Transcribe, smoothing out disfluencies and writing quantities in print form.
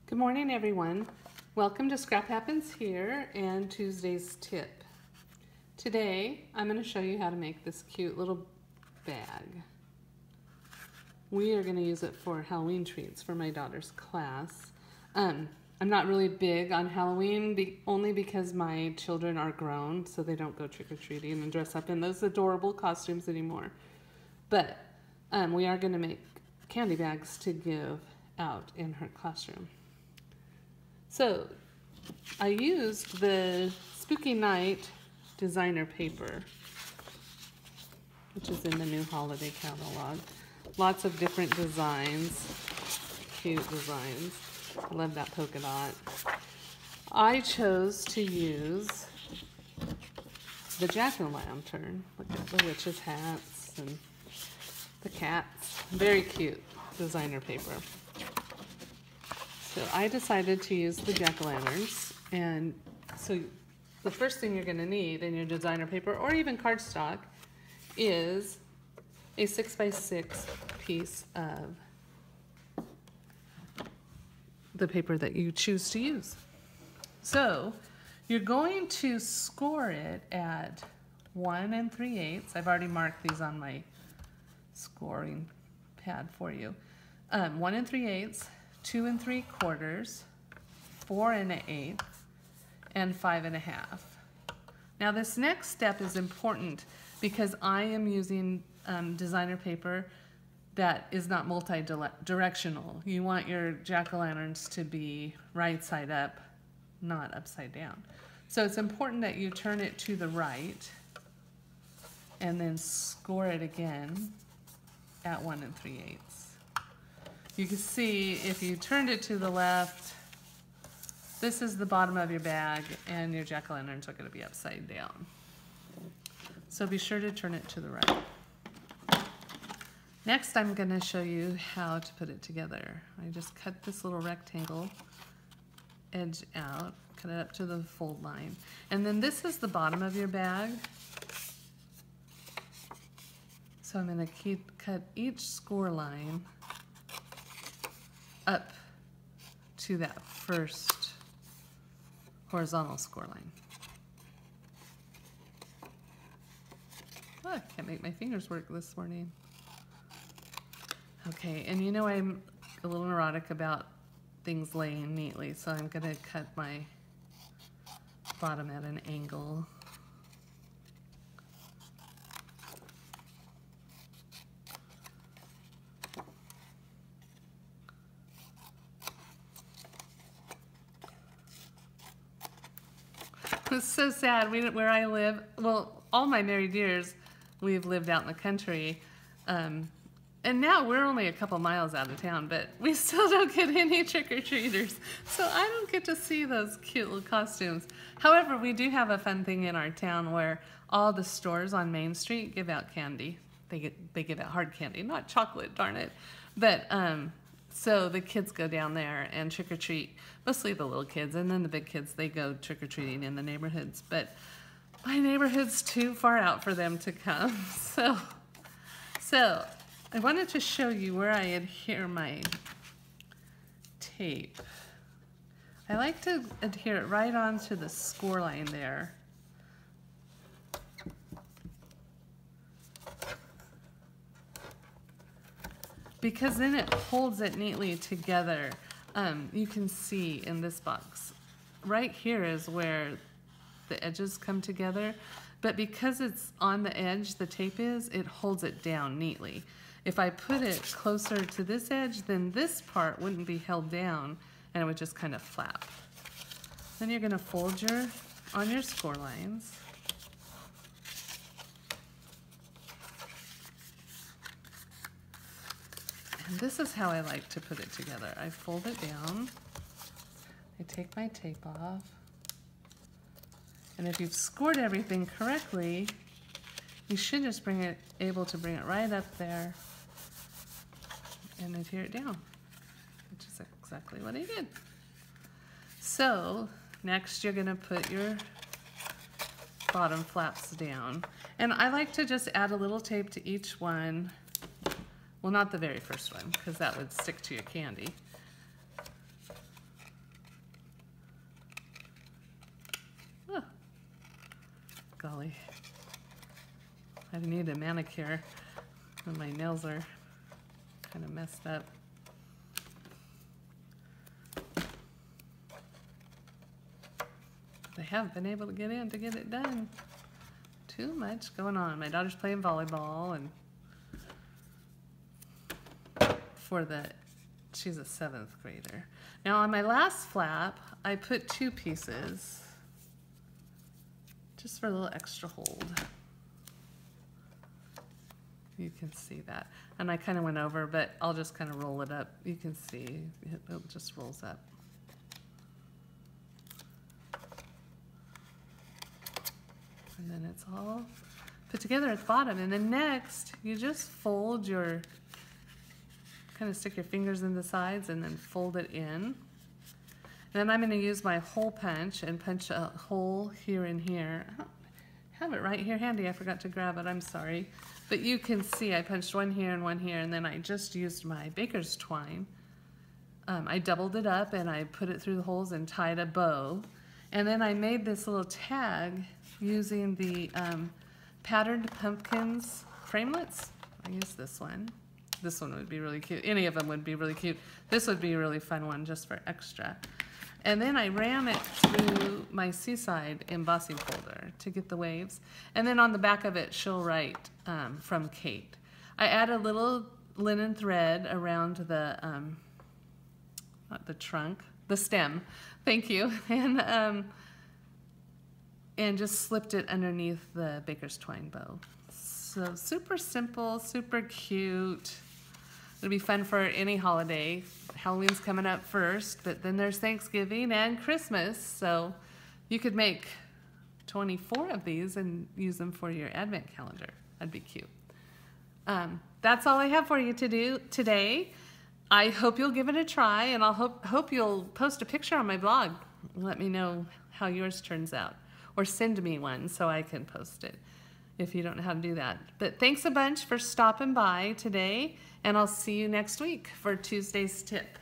Good morning, everyone. Welcome to Scrap Happens Here and Tuesday's tip. Today, I'm going to show you how to make this cute little bag. We are going to use it for Halloween treats for my daughter's class. I'm not really big on Halloween, only because my children are grown, so they don't go trick-or-treating and dress up in those adorable costumes anymore. But we are going to make candy bags to give out in her classroom. So I used the Spooky Night designer paper, which is in the new holiday catalog. Lots of different designs, cute designs. I love that polka dot. I chose to use the jack-o'-lantern. Look at the witches' hats and the cats. Very cute designer paper. So I decided to use the jack-o'-lanterns, and so the first thing you're going to need in your designer paper, or even cardstock, is a 6x6 piece of the paper that you choose to use. So you're going to score it at 1 3/8. I've already marked these on my scoring pad for you. 1 3/8. 2 3/4, 4 1/8, and 5 1/2. Now this next step is important because I am using designer paper that is not multi-directional. You want your jack-o'-lanterns to be right side up, not upside down. So it's important that you turn it to the right and then score it again at 1 3/8. You can see if you turned it to the left, this is the bottom of your bag and your jack-o'-lanterns are going to be upside down. So be sure to turn it to the right. Next, I'm going to show you how to put it together. I just cut this little rectangle edge out, cut it up to the fold line. And then this is the bottom of your bag. So I'm going to cut each score line up to that first horizontal score line. Oh, I can't make my fingers work this morning. Okay, and you know I'm a little neurotic about things laying neatly, so I'm going to cut my bottom at an angle. It's so sad. Where I live, well, all my married years, we've lived out in the country. And now we're only a couple miles out of town, but we still don't get any trick-or-treaters. So I don't get to see those cute little costumes. However, we do have a fun thing in our town where all the stores on Main Street give out candy. They give out hard candy, not chocolate, darn it. But so the kids go down there and trick-or-treat, mostly the little kids, and then the big kids, they go trick-or-treating in the neighborhoods. But my neighborhood's too far out for them to come. So I wanted to show you where I adhere my tape. I like to adhere it right onto the score line there. Because then it holds it neatly together. You can see in this box, right here is where the edges come together, but because it's on the edge, the tape is, it holds it down neatly. If I put it closer to this edge, then this part wouldn't be held down and it would just kind of flap. Then you're gonna fold on your score lines. And this is how I like to put it together. I fold it down, I take my tape off, and if you've scored everything correctly, you should just able to bring it right up there and adhere it down, which is exactly what I did. So next you're gonna put your bottom flaps down. And I like to just add a little tape to each one. Well, not the very first one, because that would stick to your candy. golly. I need a manicure and my nails are kind of messed up. I have been able to get in to get it done. Too much going on. My daughter's playing volleyball, and she's a 7th grader. Now on my last flap, I put 2 pieces just for a little extra hold. You can see that. And I kind of went over, but I'll just kind of roll it up. You can see it just rolls up. And then it's all put together at the bottom. And then next, you just fold your, kind of stick your fingers in the sides and then fold it in. And then I'm going to use my hole punch and punch a hole here and here. I don't have it right here handy. I forgot to grab it. I'm sorry. But you can see I punched one here and one here, and then I just used my baker's twine. I doubled it up and I put it through the holes and tied a bow. And then I made this little tag using the patterned pumpkins framelits. I used this one. This one would be really cute. Any of them would be really cute. This would be a really fun one just for extra. And then I ran it through my Seaside embossing folder to get the waves. And then on the back of it, she'll write from Kate. I add a little linen thread around the, not the trunk, the stem. Thank you. And just slipped it underneath the baker's twine bow. So super simple, super cute. It'll be fun for any holiday. Halloween's coming up first, but then there's Thanksgiving and Christmas, so you could make 24 of these and use them for your advent calendar. That'd be cute. That's all I have for you to do today. I hope you'll give it a try, and I'll hope you'll post a picture on my blog and let me know how yours turns out, or send me one so I can post it if you don't know how to do that. But thanks a bunch for stopping by today, and I'll see you next week for Tuesday's tip.